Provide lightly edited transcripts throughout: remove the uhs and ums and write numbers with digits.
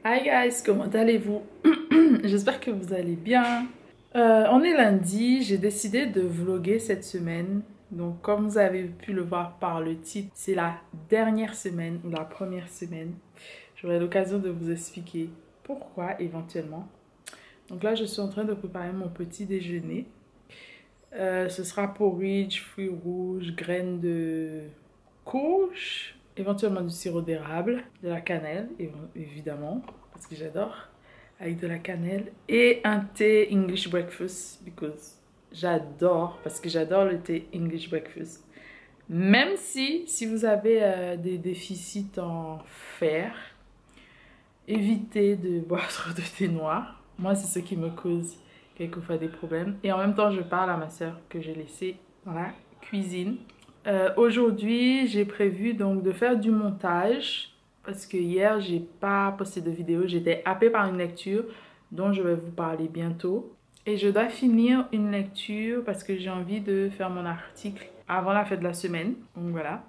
Hi guys, comment allez-vous? J'espère que vous allez bien. On est lundi, j'ai décidé de vlogger cette semaine. Donc comme vous avez pu le voir par le titre, c'est la dernière semaine ou la première semaine. J'aurai l'occasion de vous expliquer pourquoi éventuellement. Donc là, je suis en train de préparer mon petit déjeuner. Ce sera porridge, fruits rouges, graines de courge, éventuellement du sirop d'érable, de la cannelle, évidemment, parce que j'adore, avec de la cannelle, et un thé English breakfast, parce que j'adore le thé English breakfast. Même si vous avez des déficits en fer, évitez de boire trop de thé noir. Moi, c'est ce qui me cause quelquefois des problèmes. Et en même temps, je parle à ma soeur que j'ai laissée dans la cuisine. Aujourd'hui, j'ai prévu donc de faire du montage parce que hier, j'ai pas posté de vidéo. J'étais happée par une lecture dont je vais vous parler bientôt. Et je dois finir une lecture parce que j'ai envie de faire mon article avant la fin de la semaine. Donc voilà,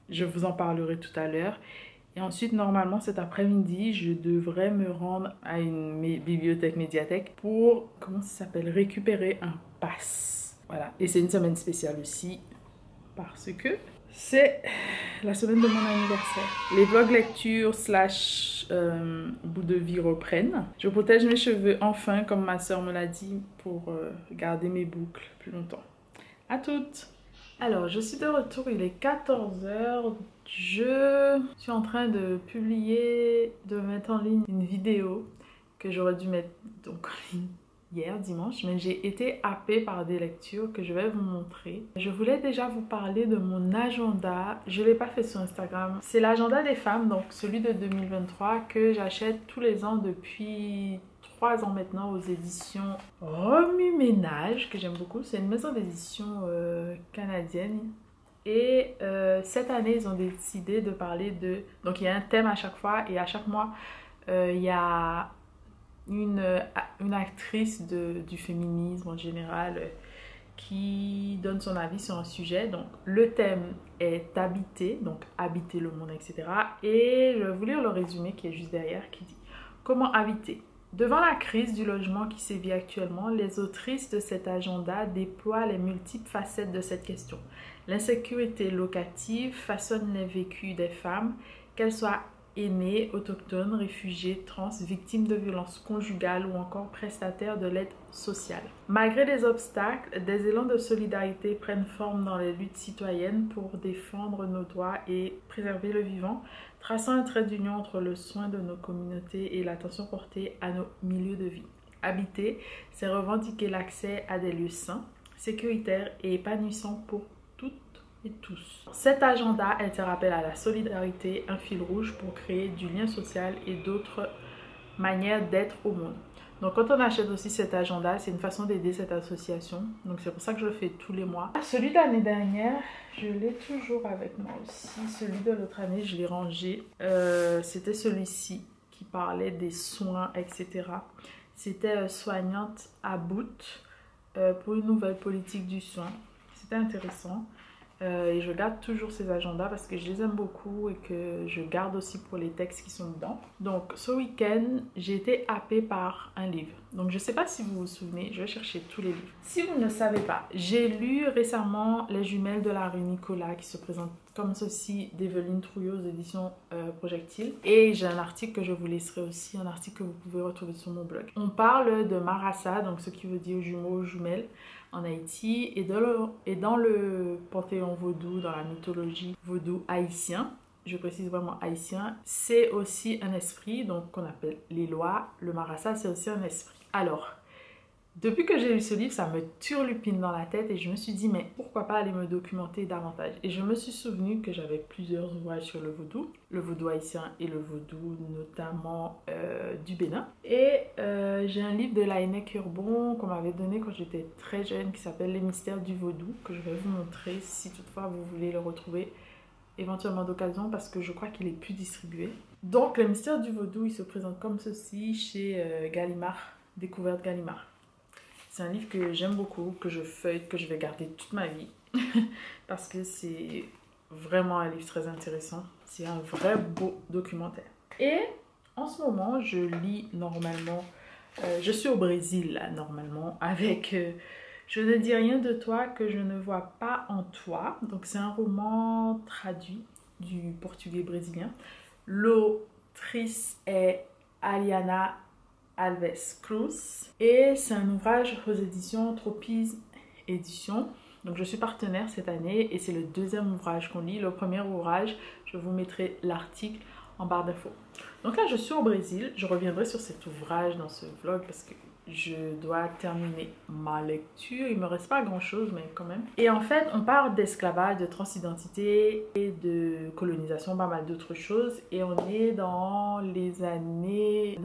je vous en parlerai tout à l'heure. Et ensuite, normalement, cet après-midi, je devrais me rendre à une médiathèque pour, comment ça s'appelle, récupérer un pass. Voilà. Et c'est une semaine spéciale aussi parce que c'est la semaine de mon anniversaire. Les vlogs lecture slash bout de vie reprennent. Je protège mes cheveux enfin, comme ma soeur me l'a dit, pour garder mes boucles plus longtemps. À toutes! Alors, je suis de retour, il est 14 h. Je suis en train de mettre en ligne une vidéo que j'aurais dû mettre donc en ligne hier, dimanche, mais j'ai été happée par des lectures que je vais vous montrer. Je voulais déjà vous parler de mon agenda. Je ne l'ai pas fait sur Instagram. C'est l'agenda des femmes, donc celui de 2023 que j'achète tous les ans depuis 3 ans maintenant aux éditions Remue Ménage, que j'aime beaucoup. C'est une maison d'édition canadienne. Et cette année, ils ont décidé de parler de... Donc, il y a un thème à chaque fois et à chaque mois, il y a une actrice du féminisme en général qui donne son avis sur un sujet. Donc, le thème est habiter, donc habiter le monde, etc. Et je vais vous lire le résumé qui est juste derrière qui dit « Comment habiter ?» Devant la crise du logement qui sévit actuellement, les autrices de cet agenda déploient les multiples facettes de cette question. L'insécurité locative façonne les vécus des femmes, qu'elles soient aînées, autochtones, réfugiées, trans, victimes de violences conjugales ou encore prestataires de l'aide sociale. Malgré les obstacles, des élans de solidarité prennent forme dans les luttes citoyennes pour défendre nos droits et préserver le vivant, traçant un trait d'union entre le soin de nos communautés et l'attention portée à nos milieux de vie. Habiter, c'est revendiquer l'accès à des lieux sains, sécuritaires et épanouissants pour toutes et tous. Cet agenda interpelle à la solidarité, un fil rouge pour créer du lien social et d'autres manières d'être au monde. Donc quand on achète aussi cet agenda, c'est une façon d'aider cette association. Donc c'est pour ça que je le fais tous les mois. Celui de l'année dernière, je l'ai toujours avec moi aussi. Celui de l'autre année, je l'ai rangé. C'était celui-ci qui parlait des soins, etc. C'était soignante à bout pour une nouvelle politique du soin. C'était intéressant. Et je garde toujours ces agendas parce que je les aime beaucoup et que je garde aussi pour les textes qui sont dedans. Donc ce week-end, j'ai été happée par un livre. Donc je ne sais pas si vous vous souvenez, je vais chercher tous les livres. Si vous ne le savez pas, j'ai lu récemment Les jumelles de la rue Nicolas qui se présentent comme ceci d'Evelyne Trouillot aux éditions Projectile. Et j'ai un article que je vous laisserai aussi, un article que vous pouvez retrouver sur mon blog. On parle de Marassa, donc ce qui veut dire jumeaux, jumelles, en Haïti et dans le panthéon vaudou, dans la mythologie vaudou haïtien, je précise vraiment haïtien, c'est aussi un esprit, donc qu'on appelle les lois. Le Marassa, c'est aussi un esprit. Alors, depuis que j'ai lu ce livre, ça me turlupine dans la tête et je me suis dit, mais pourquoi pas aller me documenter davantage? Et je me suis souvenu que j'avais plusieurs ouvrages sur le vaudou haïtien et le vaudou notamment du Bénin. Et j'ai un livre de Laënec Urbon qu'on m'avait donné quand j'étais très jeune qui s'appelle Les mystères du vaudou, que je vais vous montrer si toutefois vous voulez le retrouver éventuellement d'occasion parce que je crois qu'il est plus distribué. Donc, Les mystères du vaudou, il se présente comme ceci chez Gallimard, Découverte Gallimard. C'est un livre que j'aime beaucoup, que je feuille, que je vais garder toute ma vie parce que c'est vraiment un livre très intéressant. C'est un vrai beau documentaire. Et En ce moment, je lis normalement, je suis au Brésil là, normalement, avec Je ne dis rien de toi que je ne vois pas en toi. Donc c'est un roman traduit du portugais brésilien. L'autrice est Aliana Alves Cruz et c'est un ouvrage aux éditions Tropisme Éditions. Donc je suis partenaire cette année et c'est le deuxième ouvrage qu'on lit. Le premier ouvrage, je vous mettrai l'article en barre d'infos. Donc là, je suis au Brésil. Je reviendrai sur cet ouvrage dans ce vlog parce que je dois terminer ma lecture. Il me reste pas grand chose, mais quand même. Et en fait, on parle d'esclavage, de transidentité et de colonisation, pas mal d'autres choses. Et on est dans les années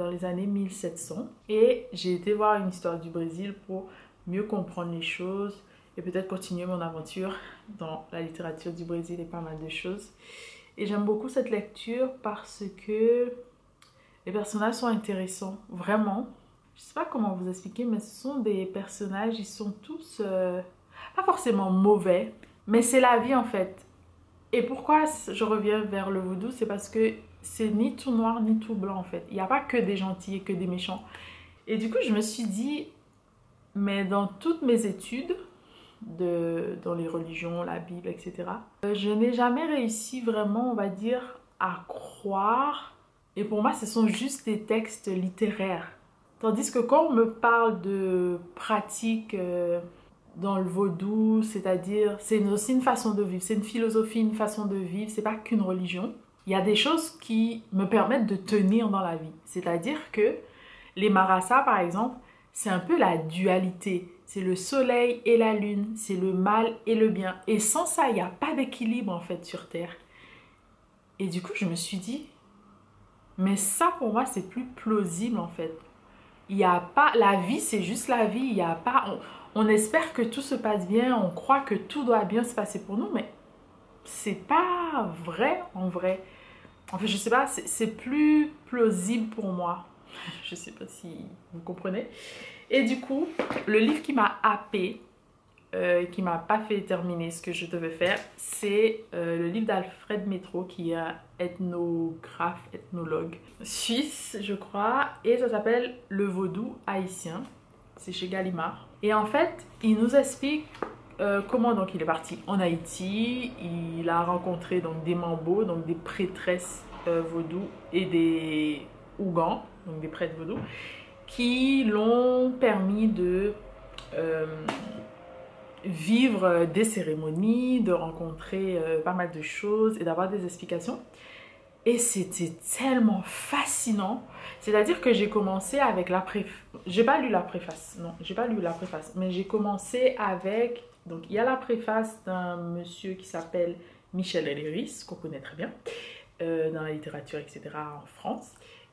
1700. Et j'ai été voir une histoire du Brésil pour mieux comprendre les choses et peut-être continuer mon aventure dans la littérature du Brésil et pas mal de choses. Et j'aime beaucoup cette lecture parce que les personnages sont intéressants, vraiment. Je sais pas comment vous expliquer, mais ce sont des personnages, ils sont tous pas forcément mauvais, mais c'est la vie en fait. Et pourquoi je reviens vers le vaudou, c'est parce que c'est ni tout noir ni tout blanc en fait. Il n'y a pas que des gentils et que des méchants. Et du coup, je me suis dit, mais dans toutes mes études, dans les religions, la Bible, etc., je n'ai jamais réussi vraiment, on va dire, à croire. Et pour moi, ce sont juste des textes littéraires. Tandis que quand on me parle de pratiques dans le vaudou, c'est-à-dire, c'est aussi une façon de vivre, c'est une philosophie, une façon de vivre, c'est pas qu'une religion. Il y a des choses qui me permettent de tenir dans la vie. C'est-à-dire que les marasas, par exemple, c'est un peu la dualité. C'est le soleil et la lune, c'est le mal et le bien. Et sans ça, il n'y a pas d'équilibre en fait sur Terre. Et du coup, je me suis dit, mais ça pour moi, c'est plus plausible en fait. Il n'y a pas, la vie, c'est juste la vie. Il y a pas, on espère que tout se passe bien, on croit que tout doit bien se passer pour nous, mais c'est pas vrai en vrai. En fait, je sais pas, c'est plus plausible pour moi. Je sais pas si vous comprenez. Et du coup, le livre qui m'a happée, qui m'a pas fait terminer ce que je devais faire, c'est le livre d'Alfred Métro, qui est un ethnographe, ethnologue suisse, je crois, et ça s'appelle Le Vaudou haïtien. C'est chez Gallimard. Et en fait, il nous explique comment donc il est parti en Haïti. Il a rencontré donc des mambos, donc des prêtresses vaudou et des ougans, donc des prêtres vaudou, qui l'ont permis de vivre des cérémonies, de rencontrer pas mal de choses et d'avoir des explications. Et c'était tellement fascinant. C'est-à-dire que j'ai commencé avec la préface. J'ai pas lu la préface, non, j'ai pas lu la préface, mais j'ai commencé avec. Donc il y a la préface d'un monsieur qui s'appelle Michel Elleris, qu'on connaît très bien dans la littérature, etc. en France.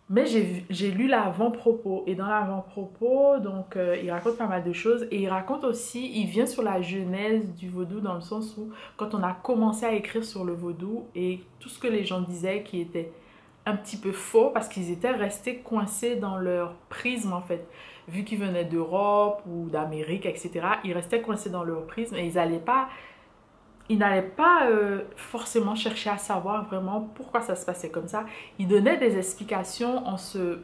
Mais j'ai lu l'avant-propos. Et dans l'avant-propos, donc, il raconte pas mal de choses. Et il raconte aussi, il vient sur la genèse du vaudou, dans le sens où, quand on a commencé à écrire sur le vaudou, et tout ce que les gens disaient qui était un petit peu faux, parce qu'ils étaient restés coincés dans leur prisme, en fait. Vu qu'ils venaient d'Europe ou d'Amérique, etc., ils restaient coincés dans leur prisme et ils n'allaient pas forcément chercher à savoir vraiment pourquoi ça se passait comme ça. Ils donnaient des explications en se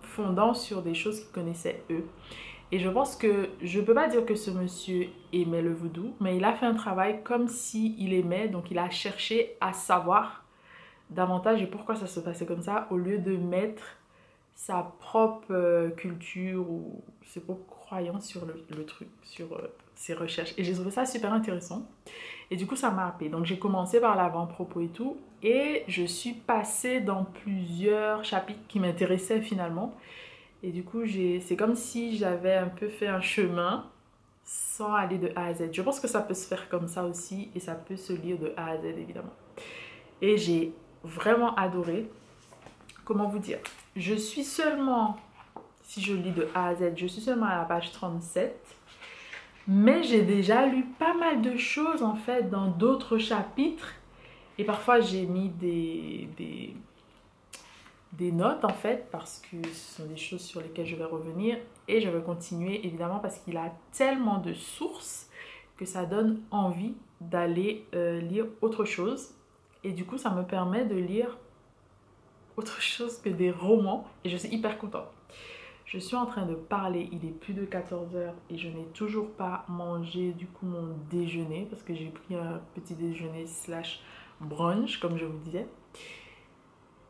fondant sur des choses qu'ils connaissaient eux. Et je pense que, je ne peux pas dire que ce monsieur aimait le vaudou, mais il a fait un travail comme s'il aimait, donc il a cherché à savoir davantage et pourquoi ça se passait comme ça, au lieu de mettre sa propre culture ou ses propres croyances sur le truc, sur ses recherches. Et j'ai trouvé ça super intéressant. Et du coup, ça m'a happée. Donc, j'ai commencé par l'avant-propos et tout. Et je suis passée dans plusieurs chapitres qui m'intéressaient finalement. Et du coup, c'est comme si j'avais un peu fait un chemin sans aller de A à Z. Je pense que ça peut se faire comme ça aussi. Et ça peut se lire de A à Z, évidemment. Et j'ai vraiment adoré. Comment vous dire? Je suis seulement, si je lis de A à Z, je suis seulement à la page 37. Mais j'ai déjà lu pas mal de choses en fait dans d'autres chapitres. Et parfois j'ai mis des notes en fait parce que ce sont des choses sur lesquelles je vais revenir. Et je vais continuer évidemment parce qu'il a tellement de sources que ça donne envie d'aller lire autre chose. Et du coup ça me permet de lire autre chose que des romans et je suis hyper contente. Je suis en train de parler, il est plus de 14 heures et je n'ai toujours pas mangé du coup mon déjeuner parce que j'ai pris un petit déjeuner slash brunch comme je vous disais.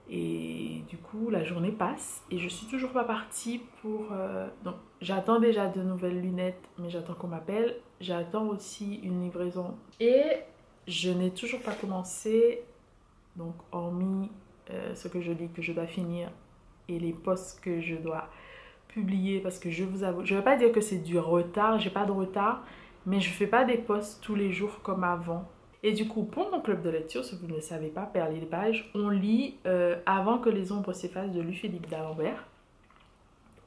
Et du coup la journée passe et je suis toujours pas partie pour... Donc j'attends déjà de nouvelles lunettes mais j'attends qu'on m'appelle. J'attends aussi une livraison et je n'ai toujours pas commencé. Donc hormis ce que je dis que je dois finir et les posts que je dois publier parce que je vous avoue, je ne vais pas dire que c'est du retard, j'ai pas de retard, mais je fais pas des posts tous les jours comme avant. Et du coup, pour mon club de lecture, si vous ne le savez pas, Perles les pages, on lit Avant que les ombres s'effacent de Louis-Philippe d'Alembert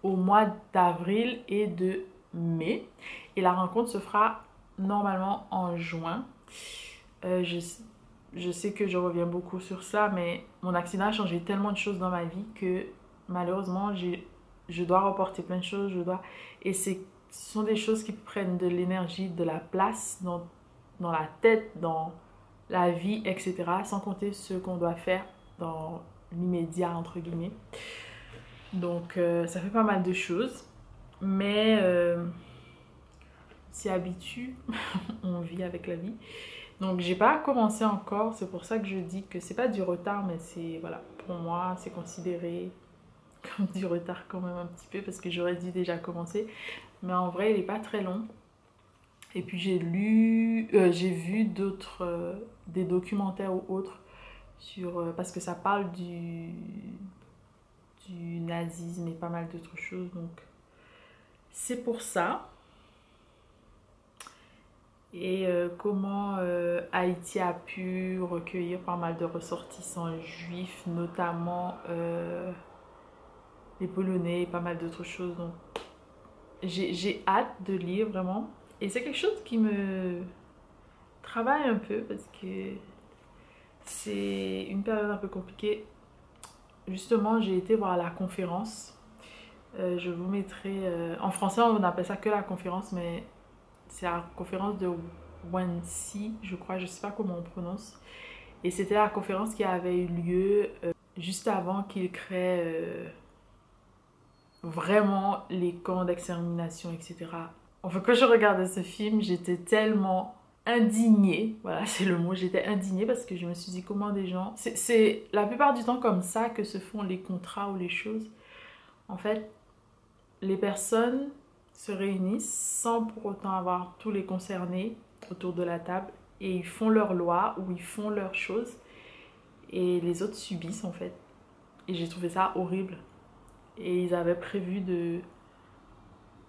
au mois d'avril et de mai. Et la rencontre se fera normalement en juin. Je sais que je reviens beaucoup sur ça, mais mon accident a changé tellement de choses dans ma vie que malheureusement, je dois reporter plein de choses. Et ce sont des choses qui prennent de l'énergie, de la place dans la tête, dans la vie, etc. Sans compter ce qu'on doit faire dans l'immédiat, entre guillemets. Donc, ça fait pas mal de choses. Mais on s'y habitue, on vit avec la vie. Donc j'ai pas commencé encore, c'est pour ça que je dis que c'est pas du retard, mais c'est, voilà, pour moi c'est considéré comme du retard quand même un petit peu parce que j'aurais dû déjà commencer. Mais en vrai il est pas très long. Et puis j'ai vu d'autres, des documentaires ou autres sur, parce que ça parle du nazisme et pas mal d'autres choses. Donc c'est pour ça. Et comment Haïti a pu recueillir pas mal de ressortissants juifs, notamment les Polonais et pas mal d'autres choses. Donc j'ai hâte de lire vraiment. Et c'est quelque chose qui me travaille un peu parce que c'est une période un peu compliquée. Justement, j'ai été voir la conférence. Je vous mettrai... en français, on appelle ça que la conférence, mais c'est la conférence de Wannsee, je crois, je sais pas comment on prononce. Et c'était la conférence qui avait eu lieu juste avant qu'il crée vraiment les camps d'extermination, etc. Enfin, quand je regardais ce film, j'étais tellement indignée. Voilà, c'est le mot, j'étais indignée parce que je me suis dit comment des gens... C'est la plupart du temps comme ça que se font les contrats ou les choses. En fait, les personnes se réunissent sans pour autant avoir tous les concernés autour de la table et ils font leurs lois ou ils font leurs choses et les autres subissent en fait. Et j'ai trouvé ça horrible. Et ils avaient prévu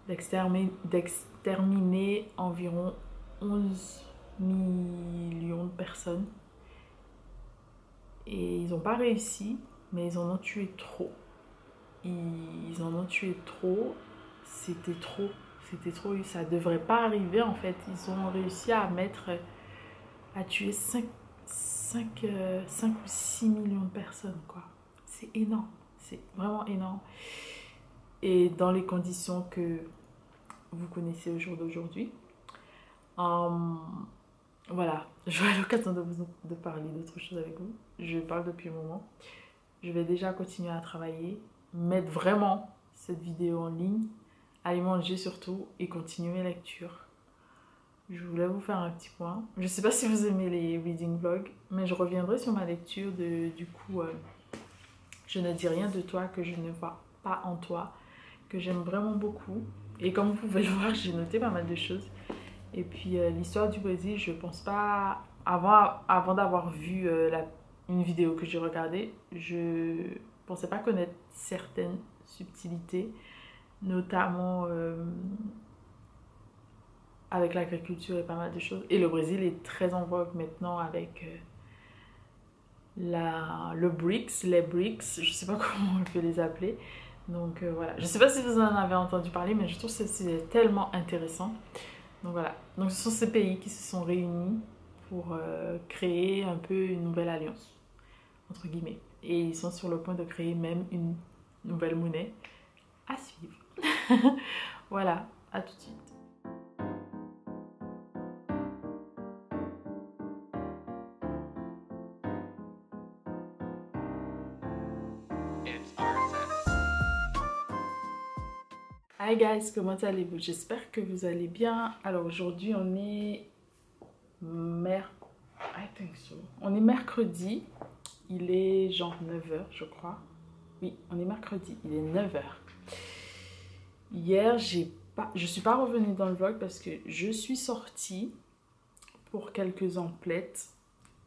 d'exterminer environ 11 millions de personnes. Et ils n'ont pas réussi, mais ils en ont tué trop. Ils en ont tué trop. C'était trop. C'était trop. Ça devrait pas arriver en fait. Ils ont réussi à tuer 5 ou 6 millions de personnes, quoi. C'est énorme. C'est vraiment énorme. Et dans les conditions que vous connaissez au jour d'aujourd'hui. Voilà, j'aurai l'occasion de parler d'autre chose avec vous. Je parle depuis un moment. Je vais déjà continuer à travailler, mettre vraiment cette vidéo en ligne, aller manger surtout et continuer mes lectures. Je voulais vous faire un petit point. Je ne sais pas si vous aimez les reading vlogs, mais je reviendrai sur ma lecture du coup Je ne dis rien de toi que je ne vois pas en toi, que j'aime vraiment beaucoup. Et comme vous pouvez le voir, j'ai noté pas mal de choses. Et puis l'histoire du Brésil, je pense pas... Avant d'avoir vu une vidéo que j'ai regardée, je pensais pas connaître certaines subtilités, notamment avec l'agriculture et pas mal de choses. Et le Brésil est très en vogue maintenant avec le BRICS, les BRICS, je sais pas comment on peut les appeler. Donc voilà, je sais pas si vous en avez entendu parler, mais je trouve que c'est tellement intéressant. Donc voilà, donc ce sont ces pays qui se sont réunis pour créer un peu une nouvelle alliance, entre guillemets. Et ils sont sur le point de créer même une nouvelle monnaie à suivre. Voilà, à tout de suite. Hi guys, comment allez-vous? J'espère que vous allez bien. Alors aujourd'hui on est on est mercredi. Il est genre 9h je crois. Oui, on est mercredi, il est 9h. Hier, je suis pas revenue dans le vlog parce que je suis sortie pour quelques emplettes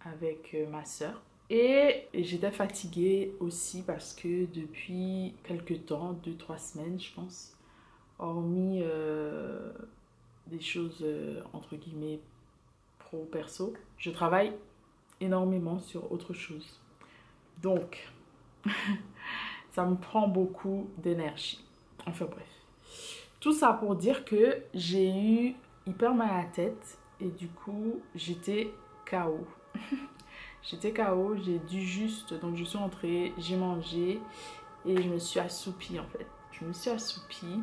avec ma soeur. Et j'étais fatiguée aussi parce que depuis quelques temps, 2-3 semaines je pense, hormis des choses entre guillemets pro-perso, je travaille énormément sur autre chose. Donc, ça me prend beaucoup d'énergie. Enfin bref. Tout ça pour dire que j'ai eu hyper mal à la tête et du coup, j'étais KO. J'étais KO, j'ai dû juste... Donc je suis entrée, j'ai mangé et je me suis assoupie en fait. Je me suis assoupie.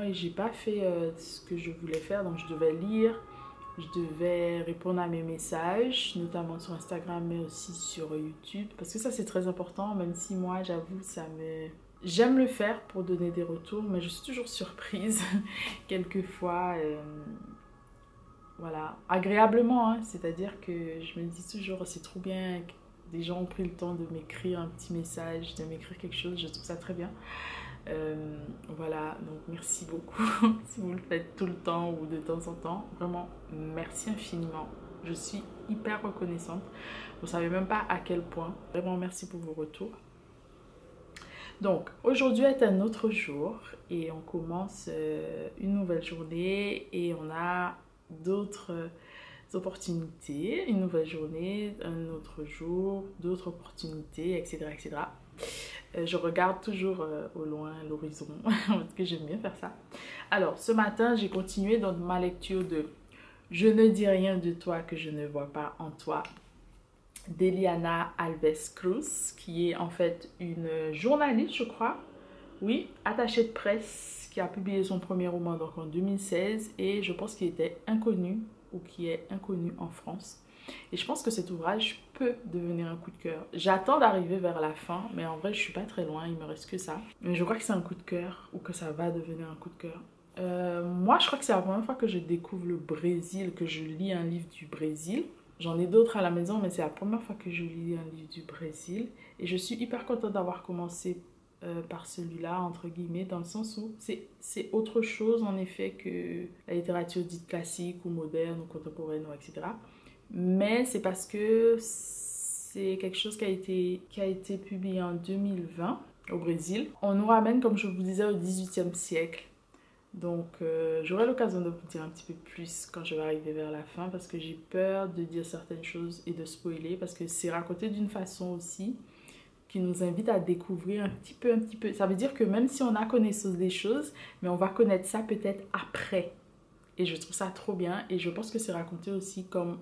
Et j'ai pas fait ce que je voulais faire, donc je devais lire. Je devais répondre à mes messages, notamment sur Instagram, mais aussi sur YouTube. Parce que ça, c'est très important, même si moi, j'avoue, j'aime le faire pour donner des retours, mais je suis toujours surprise, quelquefois, voilà, agréablement, hein. C'est-à-dire que je me dis toujours, c'est trop bien que des gens ont pris le temps de m'écrire un petit message, de m'écrire quelque chose, je trouve ça très bien. Voilà, donc merci beaucoup si vous le faites tout le temps ou de temps en temps, vraiment merci infiniment, je suis hyper reconnaissante, vous savez même pas à quel point, vraiment merci pour vos retours. Donc aujourd'hui est un autre jour et on commence une nouvelle journée et on a d'autres opportunités, une nouvelle journée, un autre jour, d'autres opportunités, etc. etc. Je regarde toujours au loin l'horizon, parce que j'aime bien faire ça. Alors, ce matin, j'ai continué dans ma lecture de « Je ne dis rien de toi que je ne vois pas en toi » d'Eliana Alves Cruz, qui est en fait une journaliste, je crois. Oui, attachée de presse, qui a publié son premier roman donc en 2016, et je pense qu'il était inconnu, ou qui est inconnu en France. Et je pense que cet ouvrage peut devenir un coup de cœur. J'attends d'arriver vers la fin, mais en vrai, je suis pas très loin, il me reste que ça. Mais je crois que c'est un coup de cœur, ou que ça va devenir un coup de cœur. Moi, je crois que c'est la première fois que je découvre le Brésil, que je lis un livre du Brésil. J'en ai d'autres à la maison, mais c'est la première fois que je lis un livre du Brésil. Et je suis hyper contente d'avoir commencé par celui-là, entre guillemets, dans le sens où c'est autre chose, en effet, que la littérature dite classique, ou moderne, ou contemporaine, ou etc. Mais c'est parce que c'est quelque chose qui a été publié en 2020 au Brésil. On nous ramène, comme je vous disais, au XVIIIe siècle. Donc j'aurai l'occasion de vous dire un petit peu plus quand je vais arriver vers la fin parce que j'ai peur de dire certaines choses et de spoiler parce que c'est raconté d'une façon aussi qui nous invite à découvrir un petit peu. Ça veut dire que même si on a connaissance des choses, mais on va connaître ça peut-être après. Et je trouve ça trop bien et je pense que c'est raconté aussi comme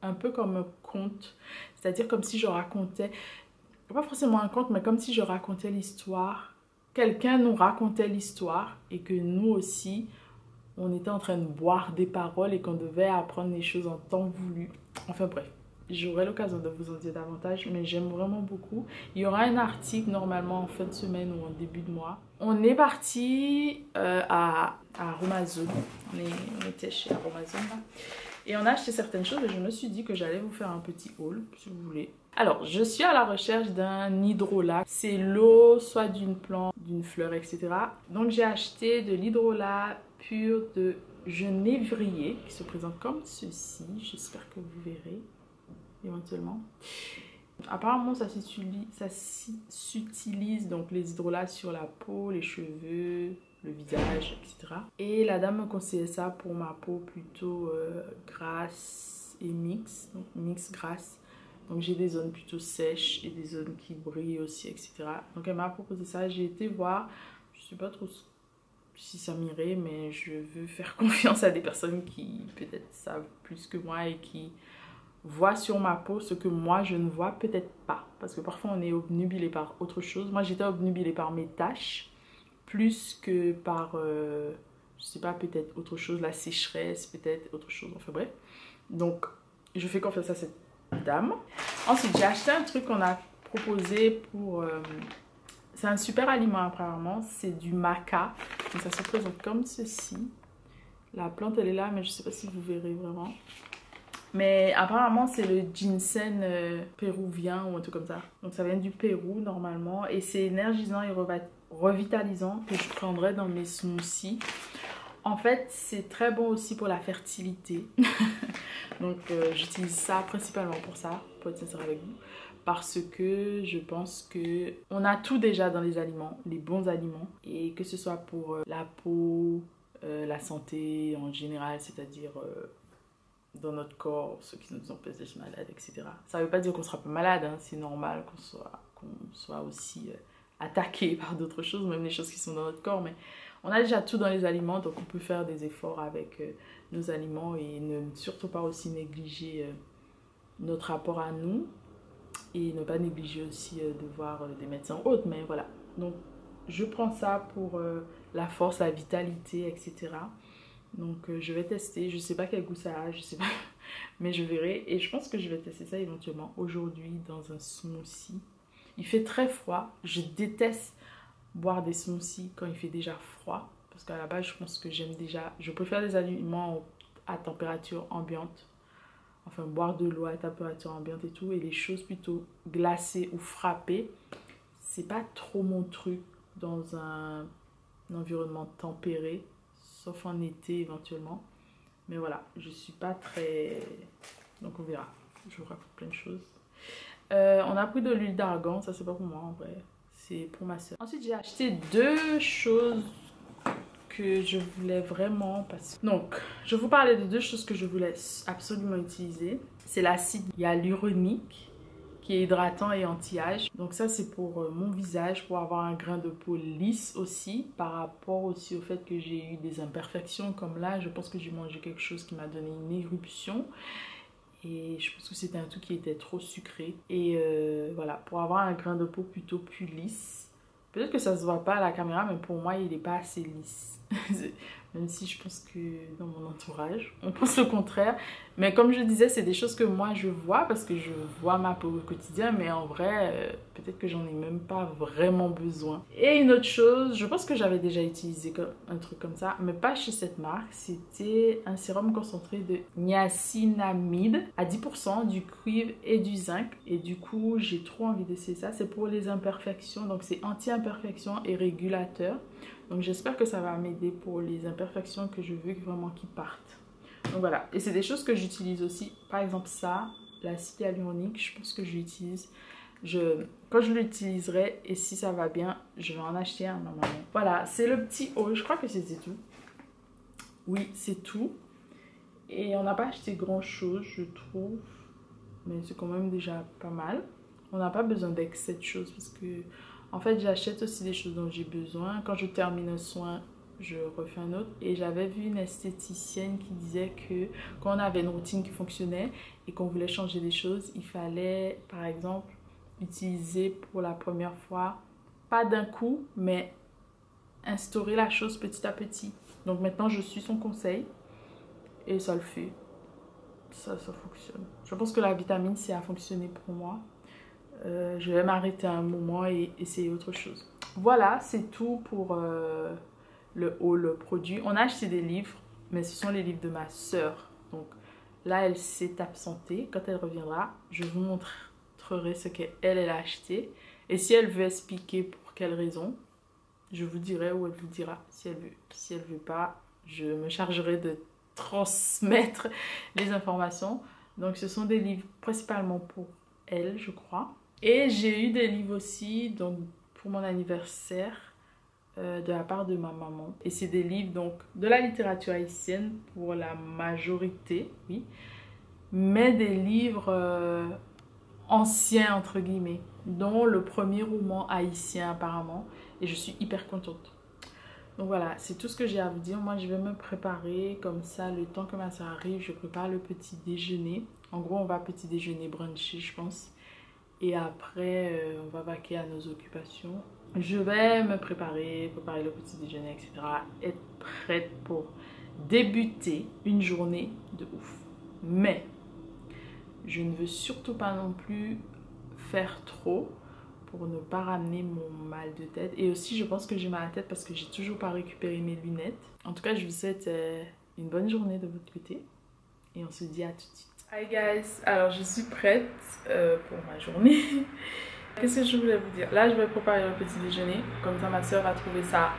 un peu comme un conte, c'est-à-dire comme si je racontais, pas forcément un conte, mais comme si je racontais l'histoire, quelqu'un nous racontait l'histoire et que nous aussi, on était en train de boire des paroles et qu'on devait apprendre les choses en temps voulu. Enfin bref, j'aurai l'occasion de vous en dire davantage, mais j'aime vraiment beaucoup. Il y aura un article normalement en fin de semaine ou en début de mois. On est parti à Amazon, on était chez Amazon là. Et on a acheté certaines choses et je me suis dit que j'allais vous faire un petit haul, si vous voulez. Alors, je suis à la recherche d'un hydrolat. C'est l'eau, soit d'une plante, d'une fleur, etc. Donc, j'ai acheté de l'hydrolat pur de genévrier, qui se présente comme ceci. J'espère que vous verrez, éventuellement. Apparemment, ça s'utilise, donc les hydrolats sur la peau, les cheveux, le visage, etc. Et la dame me conseillait ça pour ma peau plutôt grasse et mixte, donc mix grasse. Donc j'ai des zones plutôt sèches et des zones qui brillent aussi, etc. Donc elle m'a proposé ça, j'ai été voir, je sais pas trop si ça m'irait, mais je veux faire confiance à des personnes qui peut-être savent plus que moi et qui voient sur ma peau ce que moi je ne vois peut-être pas. Parce que parfois on est obnubilé par autre chose. Moi j'étais obnubilée par mes taches plus que par, je sais pas, peut-être autre chose, la sécheresse, peut-être autre chose, enfin bref. Donc, je fais confiance à cette dame. Ensuite, j'ai acheté un truc qu'on a proposé pour C'est un super aliment apparemment, c'est du maca. Donc ça se présente comme ceci. La plante elle est là, mais je ne sais pas si vous verrez vraiment. Mais apparemment c'est le ginseng péruvien ou un truc comme ça. Donc ça vient du Pérou normalement. Et c'est énergisant et revitalisant que je prendrais dans mes smoothies. En fait c'est très bon aussi pour la fertilité. Donc j'utilise ça principalement pour ça, pour être sincère avec vous. Parce que je pense que on a tout déjà dans les aliments, les bons aliments. Et que ce soit pour la peau, la santé en général, c'est-à-dire dans notre corps, ceux qui nous empêchent d'être malades, etc. Ça ne veut pas dire qu'on ne sera pas malade, hein. C'est normal qu'on soit aussi attaqué par d'autres choses, même les choses qui sont dans notre corps. Mais on a déjà tout dans les aliments, donc on peut faire des efforts avec nos aliments et ne surtout pas aussi négliger notre rapport à nous. Et ne pas négliger aussi de voir des médecins autres, mais voilà. Donc, je prends ça pour la force, la vitalité, etc. Donc, je vais tester. Je ne sais pas quel goût ça a, je sais pas, mais je verrai. Et je pense que je vais tester ça éventuellement aujourd'hui dans un smoothie. Il fait très froid. Je déteste boire des smoothies quand il fait déjà froid. Parce qu'à la base, je pense que je préfère des aliments à température ambiante. Enfin, boire de l'eau à température ambiante et tout. Et les choses plutôt glacées ou frappées, c'est pas trop mon truc dans un environnement tempéré. Sauf en été éventuellement. Mais voilà, je suis pas très... Donc on verra. Je vous raconte plein de choses. On a pris de l'huile d'argan. Ça, c'est pas pour moi en vrai. C'est pour ma soeur. Ensuite, j'ai acheté deux choses que je voulais vraiment passer. Donc, je vous parlais de deux choses que je voulais absolument utiliser. C'est l'acide hyaluronique qui est hydratant et anti-âge. Donc ça, c'est pour mon visage, pour avoir un grain de peau lisse aussi, par rapport aussi au fait que j'ai eu des imperfections comme là. Je pense que j'ai mangé quelque chose qui m'a donné une éruption. Et je pense que c'était un truc qui était trop sucré. Et voilà, pour avoir un grain de peau plutôt plus lisse. Peut-être que ça se voit pas à la caméra, mais pour moi, il n'est pas assez lisse. Même si je pense que dans mon entourage, on pense le contraire. Mais comme je disais, c'est des choses que moi je vois parce que je vois ma peau au quotidien. Mais en vrai, peut-être que j'en ai même pas vraiment besoin. Et une autre chose, je pense que j'avais déjà utilisé un truc comme ça, mais pas chez cette marque. C'était un sérum concentré de niacinamide à 10%, du cuivre et du zinc. Et du coup, j'ai trop envie d'essayer ça. C'est pour les imperfections, donc c'est anti-imperfection et régulateur. Donc j'espère que ça va m'aider pour les imperfections que je veux vraiment qu'ils partent. Donc voilà, et c'est des choses que j'utilise aussi. Par exemple ça, l'acide hyaluronique, je pense que j'utilise. Quand je l'utiliserai, et si ça va bien, je vais en acheter un normalement. Voilà, c'est le petit haul, je crois que c'était tout. Oui, c'est tout. Et on n'a pas acheté grand chose, je trouve. Mais c'est quand même déjà pas mal. On n'a pas besoin d'excès de choses parce que... En fait, j'achète aussi des choses dont j'ai besoin. Quand je termine un soin, je refais un autre. Et j'avais vu une esthéticienne qui disait que quand on avait une routine qui fonctionnait et qu'on voulait changer des choses, il fallait, par exemple, utiliser pour la première fois, pas d'un coup, mais instaurer la chose petit à petit. Donc maintenant, je suis son conseil et ça le fait. Ça fonctionne. Je pense que la vitamine C a fonctionné pour moi. Je vais m'arrêter un moment et essayer autre chose. Voilà, c'est tout pour le haul produit. On a acheté des livres, mais ce sont les livres de ma soeur. Donc là, elle s'est absentée. Quand elle reviendra, je vous montrerai ce qu'elle a acheté. Et si elle veut expliquer pour quelle raison, je vous dirai ou elle vous dira si elle veut. Si elle veut pas, je me chargerai de transmettre les informations. Donc ce sont des livres principalement pour elle, je crois. Et j'ai eu des livres aussi donc, pour mon anniversaire de la part de ma maman. Et c'est des livres donc, de la littérature haïtienne pour la majorité, oui. Mais des livres anciens, entre guillemets, dont le premier roman haïtien apparemment. Et je suis hyper contente. Donc voilà, c'est tout ce que j'ai à vous dire. Moi, je vais me préparer comme ça. Le temps que ma soeur arrive, je prépare le petit déjeuner. En gros, on va petit déjeuner bruncher, je pense. Et après, on va vaquer à nos occupations. Je vais me préparer le petit déjeuner, etc. Être prête pour débuter une journée de ouf. Mais, je ne veux surtout pas non plus faire trop pour ne pas ramener mon mal de tête. Et aussi, je pense que j'ai mal à la tête parce que j'ai toujours pas récupéré mes lunettes. En tout cas, je vous souhaite une bonne journée de votre côté. Et on se dit à tout de suite. Hi guys, alors je suis prête pour ma journée. Qu'est-ce que je voulais vous dire? Là, je vais préparer un petit déjeuner. Comme ça, ma soeur va trouver ça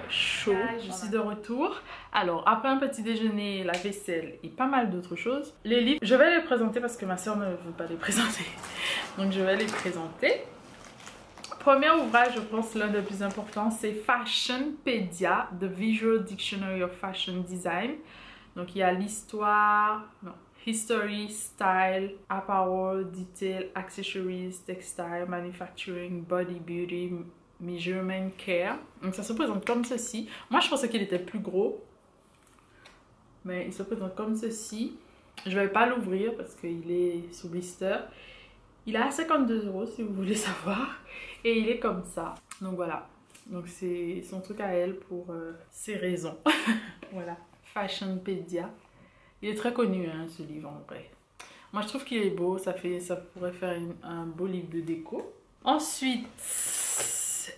chaud. Je suis de retour. Alors, après un petit déjeuner, la vaisselle et pas mal d'autres choses. Les livres, je vais les présenter parce que ma soeur ne veut pas les présenter. Donc, je vais les présenter. Premier ouvrage, je pense l'un des plus importants, c'est Fashionpedia, The Visual Dictionary of Fashion Design. Donc, il y a l'histoire, non, History, Style, Apparel, Detail, Accessories, Textile, Manufacturing, Body Beauty, Measurement, Care. Donc ça se présente comme ceci. Moi je pensais qu'il était plus gros, mais il se présente comme ceci. Je vais pas l'ouvrir parce qu'il est sous blister. Il est à 52 € si vous voulez savoir. Et il est comme ça. Donc voilà. Donc c'est son truc à elle pour ses raisons. Voilà. Fashionpedia. Il est très connu hein, ce livre en vrai. Moi je trouve qu'il est beau. Ça pourrait faire un beau livre de déco. Ensuite,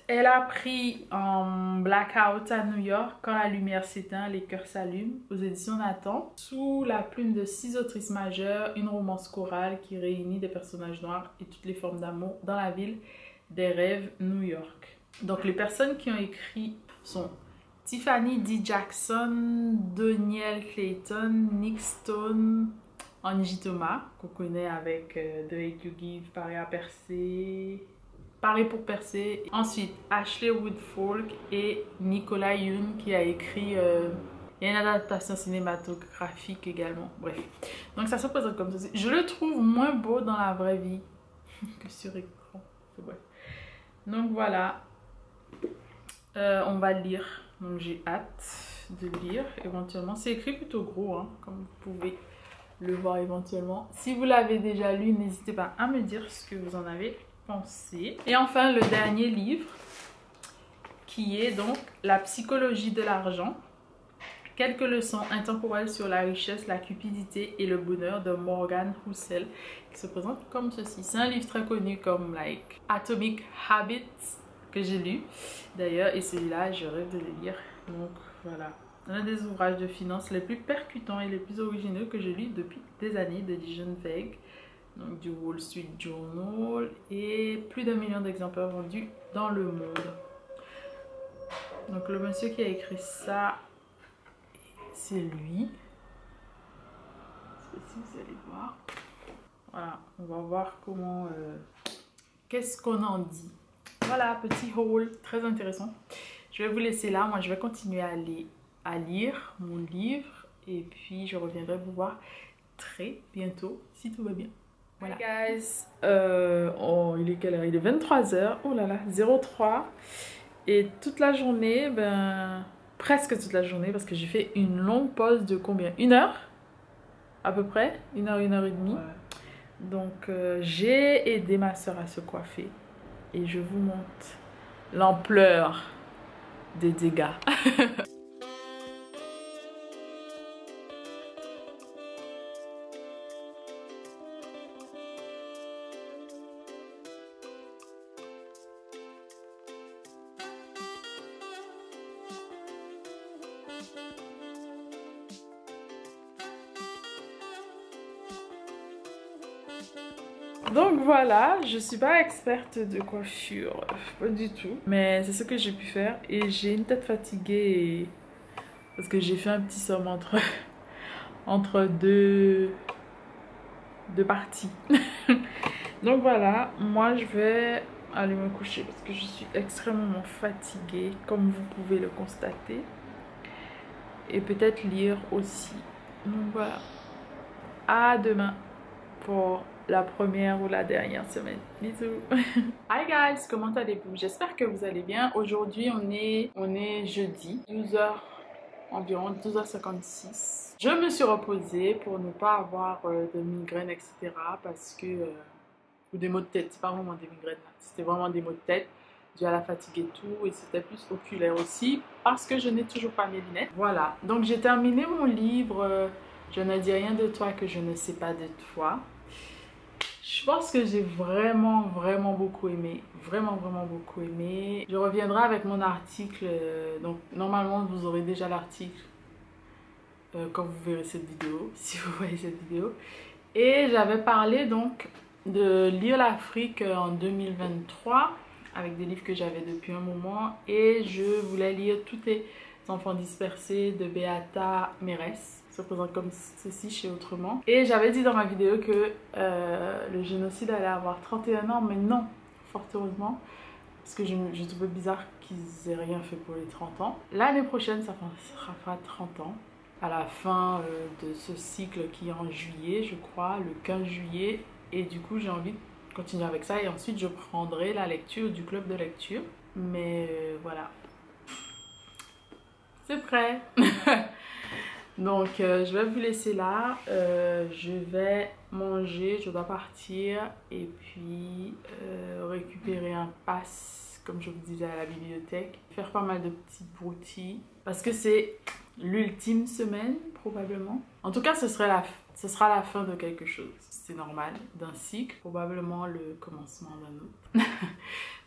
elle a pris en Blackout à New York, Quand la lumière s'éteint, les cœurs s'allument, aux éditions Nathan. Sous la plume de 6 autrices majeures, une romance chorale qui réunit des personnages noirs et toutes les formes d'amour dans la ville des rêves, New York. Donc les personnes qui ont écrit sont Tiffany D. Jackson, Doniel Clayton, Nick Stone, Angie Thomas, qu'on connaît avec The Hate You Give, Paris à percer, Paris pour percer. Ensuite, Ashley Woodfolk et Nicolas Yoon qui a écrit... il y a une adaptation cinématographique également. Bref. Donc ça se présente comme ça. Je le trouve moins beau dans la vraie vie que sur écran. Bref. Donc voilà. On va lire. Donc j'ai hâte de lire éventuellement. C'est écrit plutôt gros, hein, comme vous pouvez le voir éventuellement. Si vous l'avez déjà lu, n'hésitez pas à me dire ce que vous en avez pensé. Et enfin, le dernier livre, qui est donc La psychologie de l'argent. Quelques leçons intemporelles sur la richesse, la cupidité et le bonheur de Morgan Housel, qui se présente comme ceci. C'est un livre très connu comme Atomic Habits, que j'ai lu d'ailleurs, et celui-là, je rêve de le lire. Donc voilà. Un des ouvrages de finance les plus percutants et les plus originaux que j'ai lu depuis des années de Dijon Veig, donc du Wall Street Journal, et plus d'1 million d'exemplaires vendus dans le monde. Donc le monsieur qui a écrit ça, c'est lui. Si vous allez voir. Voilà, on va voir comment... qu'est-ce qu'on en dit. Voilà, petit haul très intéressant. Je vais vous laisser là. Moi, je vais continuer à lire mon livre. Et puis, je reviendrai vous voir très bientôt, si tout va bien. Voilà. Hey guys, il est quelle heure? Il est 23 h. Oh là là, 03. Et toute la journée, presque toute la journée, parce que j'ai fait une longue pause de combien? 1 heure à peu près, 1 heure, 1 heure et demie. Ouais. Donc, j'ai aidé ma soeur à se coiffer. Et je vous montre l'ampleur des dégâts. Donc voilà, je suis pas experte de coiffure, pas du tout. Mais c'est ce que j'ai pu faire et j'ai une tête fatiguée parce que j'ai fait un petit somme entre deux parties. Donc voilà, moi je vais aller me coucher parce que je suis extrêmement fatiguée, comme vous pouvez le constater. Et peut-être lire aussi. Donc voilà, à demain pour la première ou la dernière semaine. Bisous. Hi guys, comment allez-vous? J'espère que vous allez bien. Aujourd'hui on est jeudi, 12h environ, 12h56. Je me suis reposée pour ne pas avoir de migraine, etc. Parce que ou des maux de tête, c'est pas vraiment des migraines, c'était vraiment des maux de tête dû à la fatigue et tout, et c'était plus oculaire aussi parce que je n'ai toujours pas mes lunettes. Voilà, donc j'ai terminé mon livre Je ne dis rien de toi que je ne sais pas de toi. Je pense que j'ai vraiment beaucoup aimé. Vraiment beaucoup aimé. Je reviendrai avec mon article. Donc normalement vous aurez déjà l'article quand vous verrez cette vidéo, si vous voyez cette vidéo. Et j'avais parlé donc de lire l'Afrique en 2023 avec des livres que j'avais depuis un moment. Et je voulais lire Tous les enfants dispersés de Beata Mérès, se présente comme ceci chez Autrement. Et j'avais dit dans ma vidéo que le génocide allait avoir 31 ans, mais non, fort heureusement. Parce que je trouvais bizarre qu'ils aient rien fait pour les 30 ans. L'année prochaine, ça fera 30 ans. À la fin de ce cycle qui est en juillet, je crois, le 15 juillet. Et du coup, j'ai envie de continuer avec ça. Et ensuite, je prendrai la lecture du club de lecture. Mais voilà. C'est prêt. Donc, je vais vous laisser là. Je vais manger, je dois partir. Et puis, récupérer un pass, comme je vous disais, à la bibliothèque. Faire pas mal de petits broutilles. Parce que c'est l'ultime semaine, probablement. En tout cas, ce sera la fin de quelque chose. C'est normal, d'un cycle. Probablement le commencement d'un autre.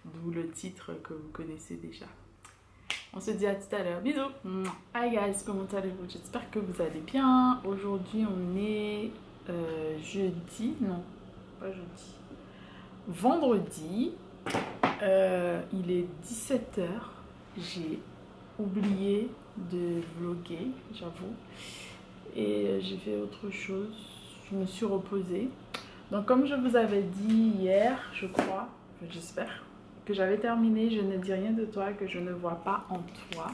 D'où le titre que vous connaissez déjà. On se dit à tout à l'heure. Bisous. Hi guys, comment allez-vous? J'espère que vous allez bien. Aujourd'hui, on est jeudi. Non, pas jeudi. Vendredi. Il est 17 h. J'ai oublié de vlogger, j'avoue. Et j'ai fait autre chose. Je me suis reposée. Donc comme je vous avais dit hier, je crois, j'espère, que j'avais terminé Je ne dis rien de toi que je ne vois pas en toi.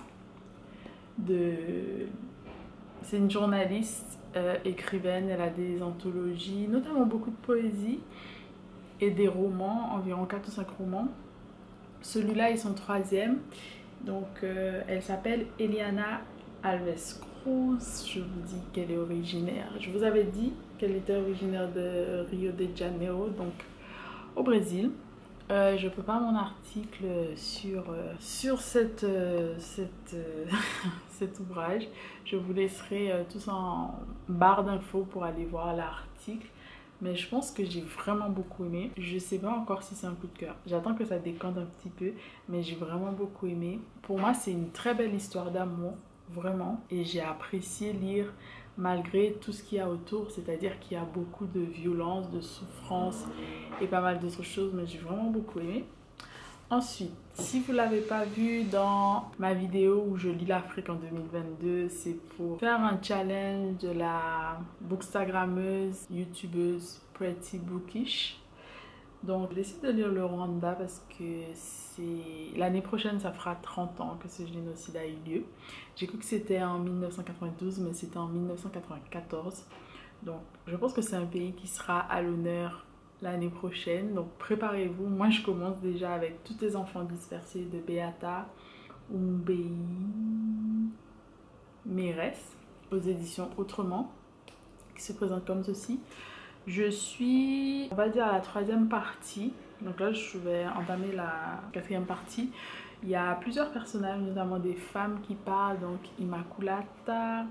C'est une journaliste, écrivaine, elle a des anthologies, notamment beaucoup de poésie et des romans, environ 4 ou 5 romans. Celui-là est son 3e. Donc elle s'appelle Eliana Alves Cruz. Je vous dis qu'elle est originaire. Je vous avais dit qu'elle était originaire de Rio de Janeiro, donc au Brésil. Je prépare mon article sur cet ouvrage. Je vous laisserai tous en barre d'infos pour aller voir l'article. Mais je pense que j'ai vraiment beaucoup aimé. Je sais pas encore si c'est un coup de cœur. J'attends que ça décante un petit peu, mais j'ai vraiment beaucoup aimé. Pour moi, c'est une très belle histoire d'amour, vraiment. Et j'ai apprécié lire malgré tout ce qu'il y a autour, c'est-à-dire qu'il y a beaucoup de violence, de souffrance et pas mal d'autres choses, mais j'ai vraiment beaucoup aimé. Ensuite, si vous ne l'avez pas vu dans ma vidéo où je lis l'Afrique en 2022, c'est pour faire un challenge de la bookstagrammeuse, youtubeuse Pretty Bookish. Donc, je décide de lire le Rwanda parce que l'année prochaine, ça fera 30 ans que ce génocide a eu lieu. J'ai cru que c'était en 1992, mais c'était en 1994. Donc, je pense que c'est un pays qui sera à l'honneur l'année prochaine. Donc, préparez-vous. Moi, je commence déjà avec Tous les enfants dispersés de Beata Mérès aux éditions Autrement, qui se présente comme ceci. Je suis, on va dire, à la 3e partie. Donc là, je vais entamer la 4e partie. Il y a plusieurs personnages, notamment des femmes qui parlent. Donc Immaculata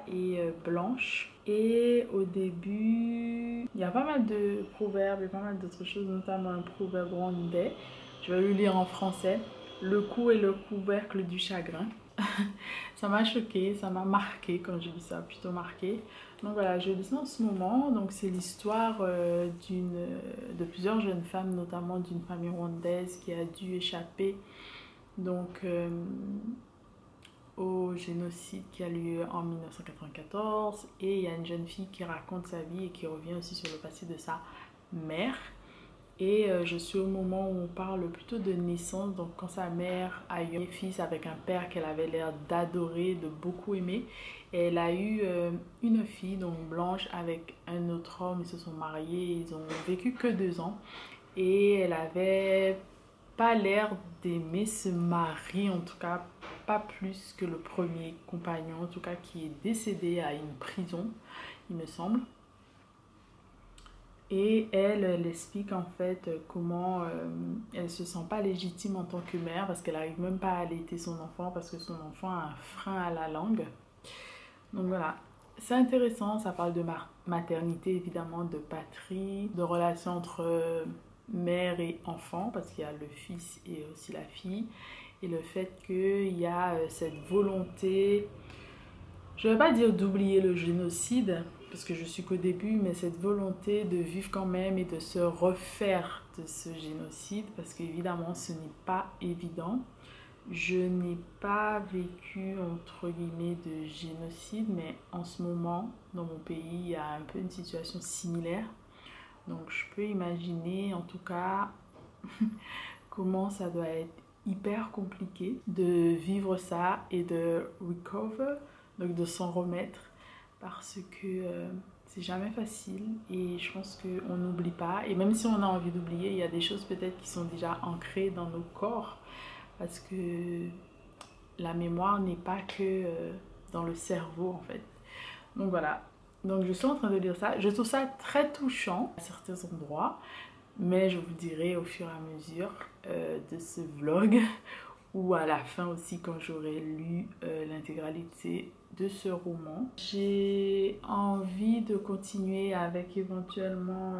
et Blanche. Et au début, il y a pas mal de proverbes et pas mal d'autres choses, notamment un proverbe rwandais. Je vais le lire en français. Le cou est le couvercle du chagrin. Ça m'a choqué, ça m'a marqué quand j'ai lu ça, plutôt marqué. Donc voilà, je lis ça en ce moment. Donc c'est l'histoire de plusieurs jeunes femmes, notamment d'une famille rwandaise qui a dû échapper donc au génocide qui a lieu en 1994. Et il y a une jeune fille qui raconte sa vie et qui revient aussi sur le passé de sa mère. Et je suis au moment où on parle plutôt de naissance, donc quand sa mère a eu un fils avec un père qu'elle avait l'air d'adorer, de beaucoup aimer. Et elle a eu une fille, donc Blanche, avec un autre homme. Ils se sont mariés, ils ont vécu que 2 ans. Et elle avait pas l'air d'aimer ce mari, en tout cas pas plus que le premier compagnon, en tout cas qui est décédé à une prison, il me semble. Et elle explique en fait comment elle ne se sent pas légitime en tant que mère parce qu'elle n'arrive même pas à allaiter son enfant parce que son enfant a un frein à la langue. Donc voilà, c'est intéressant, ça parle de maternité évidemment, de patrie, de relations entre mère et enfant, parce qu'il y a le fils et aussi la fille, et le fait qu'il y a cette volonté, je ne vais pas dire d'oublier le génocide, parce que je suis qu'au début, mais cette volonté de vivre quand même et de se refaire de ce génocide, parce qu'évidemment ce n'est pas évident. Je n'ai pas vécu entre guillemets de génocide, mais en ce moment, dans mon pays, il y a un peu une situation similaire. Donc je peux imaginer en tout cas comment ça doit être hyper compliqué de vivre ça et de recover, donc de s'en remettre, parce que c'est jamais facile et je pense qu'on n'oublie pas. Et même si on a envie d'oublier, il y a des choses peut-être qui sont déjà ancrées dans nos corps, parce que la mémoire n'est pas que dans le cerveau en fait. Donc voilà, donc je suis en train de lire ça. Je trouve ça très touchant à certains endroits, mais je vous dirai au fur et à mesure de ce vlog ou à la fin aussi quand j'aurai lu l'intégralité de ce roman. J'ai envie de continuer avec éventuellement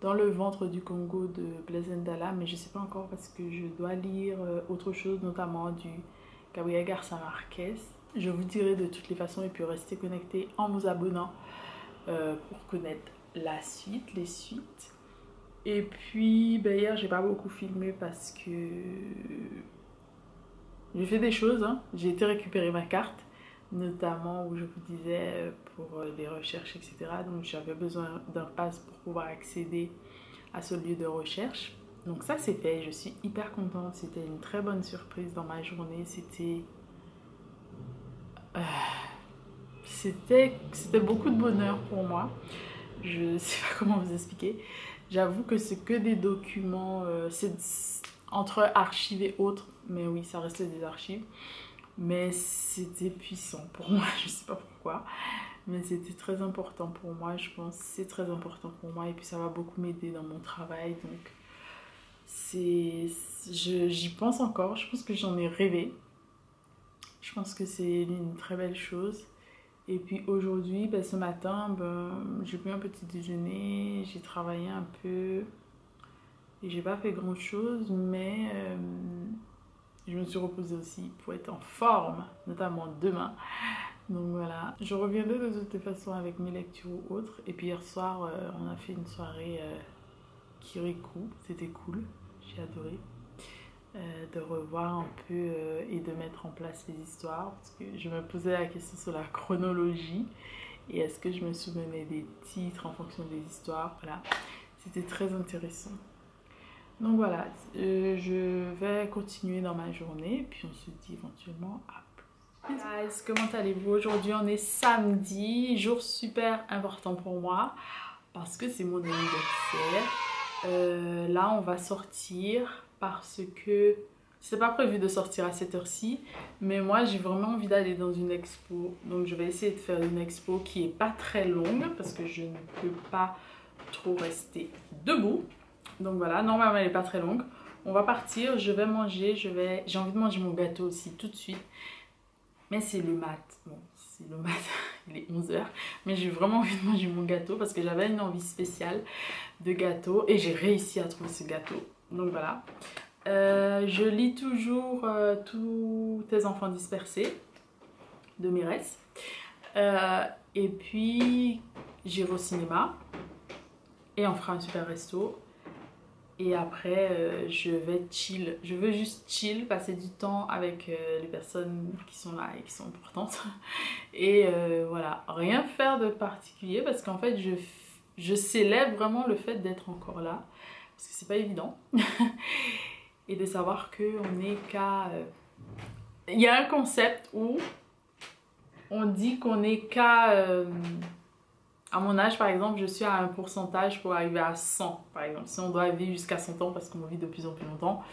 Dans le ventre du Congo de Blaise Ndala, mais je sais pas encore parce que je dois lire autre chose, notamment du Gabriel Garcia Marquez. Je vous dirai de toutes les façons et puis restez connectés en vous abonnant pour connaître la suite, les suites. Et puis hier j'ai pas beaucoup filmé parce que j'ai fait des choses, hein. J'ai été récupérer ma carte, notamment où je vous disais pour les recherches, etc. Donc j'avais besoin d'un pass pour pouvoir accéder à ce lieu de recherche. Donc ça c'est fait, je suis hyper contente, c'était une très bonne surprise dans ma journée, c'était beaucoup de bonheur pour moi. Je sais pas comment vous expliquer. J'avoue que c'est que des documents, c'est entre archives et autres, mais oui, ça reste des archives. Mais c'était puissant pour moi, je sais pas pourquoi. Mais c'était très important pour moi, je pense. C'est très important pour moi et puis ça va beaucoup m'aider dans mon travail. Donc j'y pense encore, je pense que j'en ai rêvé. Je pense que c'est une très belle chose. Et puis aujourd'hui, ce matin, j'ai pris un petit déjeuner, j'ai travaillé un peu et j'ai pas fait grand chose, mais je me suis reposée aussi pour être en forme, notamment demain. Donc voilà, je reviendrai de toute façon avec mes lectures ou autres. Et puis hier soir, on a fait une soirée Kirikou, c'était cool, j'ai adoré. De revoir un peu et de mettre en place les histoires, parce que je me posais la question sur la chronologie et est-ce que je me souvenais des titres en fonction des histoires. Voilà, c'était très intéressant. Donc voilà, je vais continuer dans ma journée puis on se dit éventuellement à plus. Guys, comment allez-vous? Aujourd'hui on est samedi, jour super important pour moi parce que c'est mon anniversaire. Là on va sortir parce que c'est pas prévu de sortir à cette heure-ci, mais moi j'ai vraiment envie d'aller dans une expo, donc je vais essayer de faire une expo qui est pas très longue parce que je ne peux pas trop rester debout. Donc voilà, normalement elle est pas très longue. On va partir, je vais manger, j'ai envie de manger mon gâteau aussi tout de suite, mais c'est le mat. Bon, c'est le mat, il est 11 h, mais j'ai vraiment envie de manger mon gâteau parce que j'avais une envie spéciale de gâteau et j'ai réussi à trouver ce gâteau. Donc voilà, je lis toujours Tous tes enfants dispersés de Mérès, et puis j'irai au cinéma et on fera un super resto et après je vais chill, je veux juste chill, passer du temps avec les personnes qui sont là et qui sont importantes et voilà, rien faire de particulier parce qu'en fait je célèbre vraiment le fait d'être encore là parce que c'est pas évident et de savoir qu'on n'est qu'à... Il y a un concept où on dit qu'on n'est qu'à... À mon âge par exemple, je suis à un pourcentage pour arriver à 100 par exemple. Si on doit vivre jusqu'à 100 ans parce qu'on vit de plus en plus longtemps,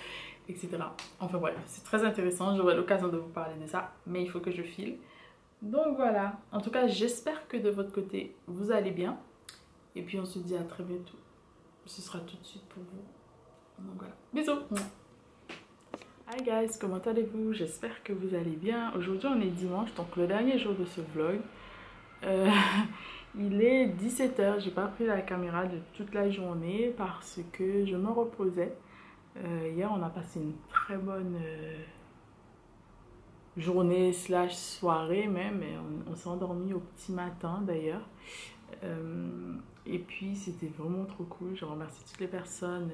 etc. Enfin bref, c'est très intéressant, j'aurai l'occasion de vous parler de ça, mais il faut que je file. Donc voilà, en tout cas j'espère que de votre côté vous allez bien. Et puis on se dit à très bientôt. Ce sera tout de suite pour vous. Donc voilà, bisous. Hi guys, comment allez-vous? J'espère que vous allez bien. Aujourd'hui on est dimanche, donc le dernier jour de ce vlog. Euh, il est 17h, j'ai pas pris la caméra de toute la journée parce que je me reposais. Hier, on a passé une très bonne journée slash soirée même, et on s'est endormi au petit matin d'ailleurs. Et puis c'était vraiment trop cool. Je remercie toutes les personnes.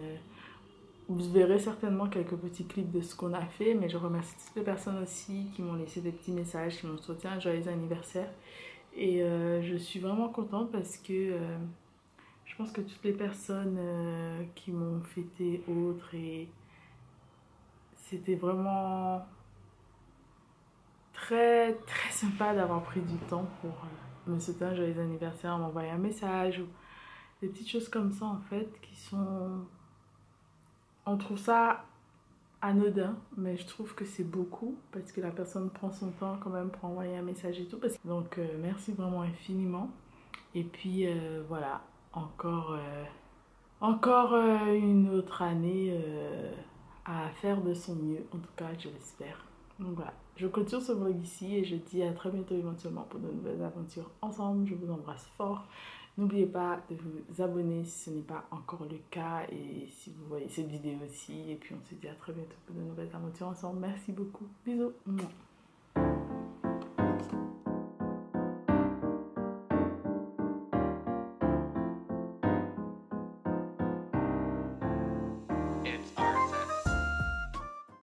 Vous verrez certainement quelques petits clips de ce qu'on a fait, mais je remercie toutes les personnes aussi qui m'ont laissé des petits messages, qui m'ont souhaité un joyeux anniversaire. Et je suis vraiment contente parce que je pense que toutes les personnes qui m'ont fêté autres, et c'était vraiment très très sympa d'avoir pris du temps pour me souhaiter un joyeux anniversaire, m'envoyer un message ou des petites choses comme ça en fait qui sont... On trouve ça anodin, mais je trouve que c'est beaucoup parce que la personne prend son temps quand même pour envoyer un message et tout. Donc merci vraiment infiniment. Et puis voilà, encore une autre année à faire de son mieux, en tout cas je l'espère. Donc voilà, je clôture ce vlog ici et je dis à très bientôt éventuellement pour de nouvelles aventures ensemble. Je vous embrasse fort. N'oubliez pas de vous abonner si ce n'est pas encore le cas et si vous voyez cette vidéo aussi. Et puis on se dit à très bientôt pour de nouvelles aventures ensemble. Merci beaucoup. Bisous.